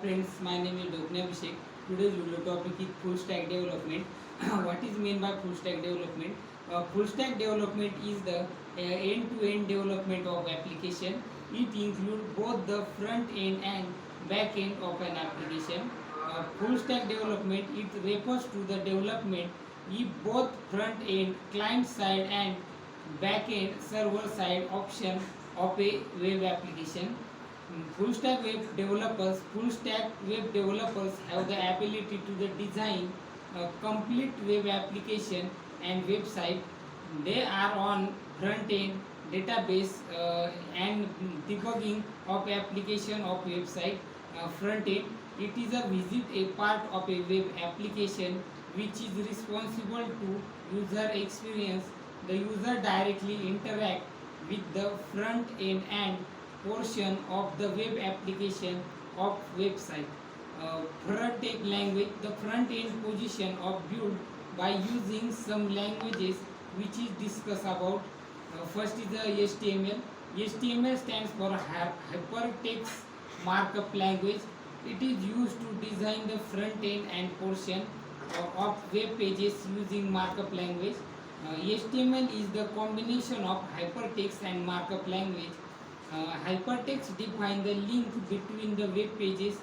friends, my name is Dokne Abhishek. Today's video topic is full stack development. What is meant by full stack development? Full stack development is the end-to-end development of application. It includes both the front end and back end of an application. Full stack development it refers to the development if both front end client side and back end server side option of a web application. Full stack web developers have the ability to the design a complete web application and website. They are on front end database and debugging of application of website. Front end it is a visit a part of a web application which is responsible to user experience. The user directly interact with the front end and portion of the web application of website. The front end position of build by using some languages which is discussed about. First is the HTML. HTML stands for Hypertext Markup Language. It is used to design the front end and portion of web pages using markup language. HTML is the combination of hypertext and markup language. Hypertext define the link between the web pages.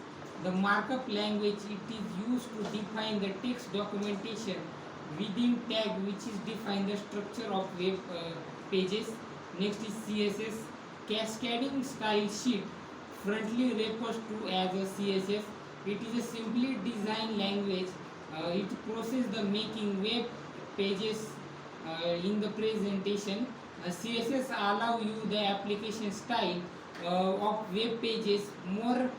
The markup language it is used to define the text documentation within tag which is define the structure of web pages. Next is CSS. Cascading style sheet frequently refers to as a CSS. It is a simply design language. It processes the making web pages in the presentation. CSS allow you the application style of web pages more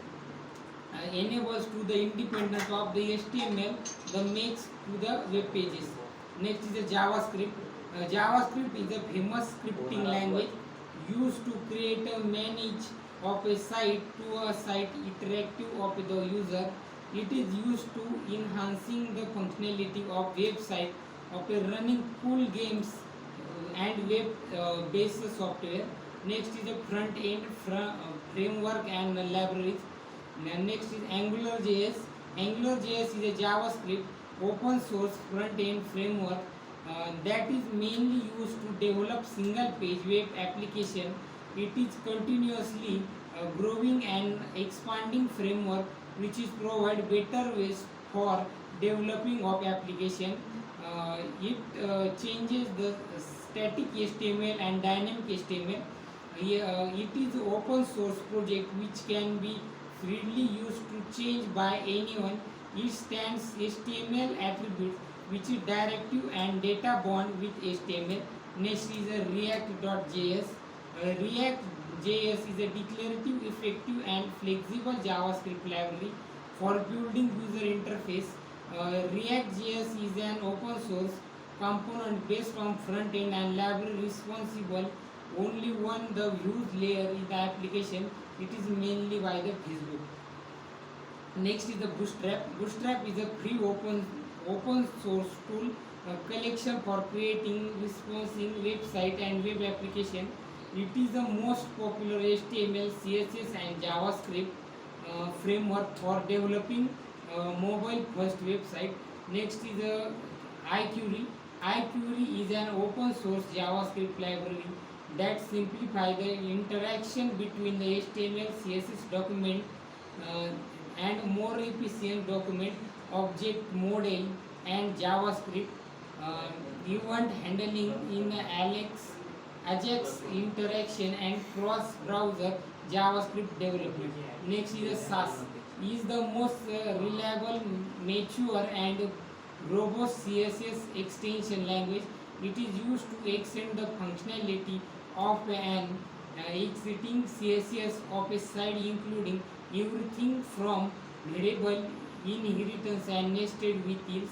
enables to the independence of the HTML the makes to the web pages. Next is the JavaScript. JavaScript is a famous scripting language used to create a manage of a site to a site interactive of the user. It is used to enhancing the functionality of website of a running cool games and web based software. Next is the front end framework and libraries. Next is AngularJS. AngularJS is a JavaScript open source front end framework that is mainly used to develop single page web application. It is continuously growing and expanding framework which is provide better ways for developing of application. It changes the static HTML and dynamic HTML. It is open source project which can be freely used to change by anyone. It stands HTML attributes which is directive and data bond with HTML. Next is a React.js. React.js is a declarative, effective and flexible JavaScript library for building user interface. React.js is an open source component based on front end and library responsible only one the views layer in the application. It is mainly by the Facebook. Next is the Bootstrap. Bootstrap is a free open source tool collection for creating responsive website and web application. It is the most popular HTML, CSS and JavaScript framework for developing mobile first website. Next is the iQuery. iQuery is an open source JavaScript library that simplify the interaction between the HTML, CSS document and more efficient document object model and JavaScript. Event handling in Ajax interaction and cross-browser JavaScript development. Next is the SAS. Is the most reliable, mature and robust CSS extension language. It is used to extend the functionality of an existing CSS of a site including everything from variable inheritance and nested wheels.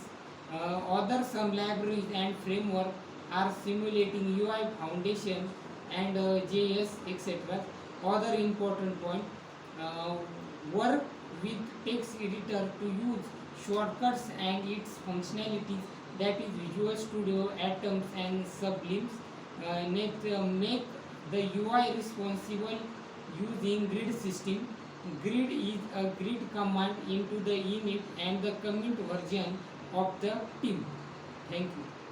Other some libraries and framework are simulating UI foundation and JS etc. Other important point work with text editor to use shortcuts and its functionalities that is Visual Studio, Atoms and Sublimes. Next make the UI responsible using grid system. Grid is a grid command into the init and the commit version of the team. Thank you.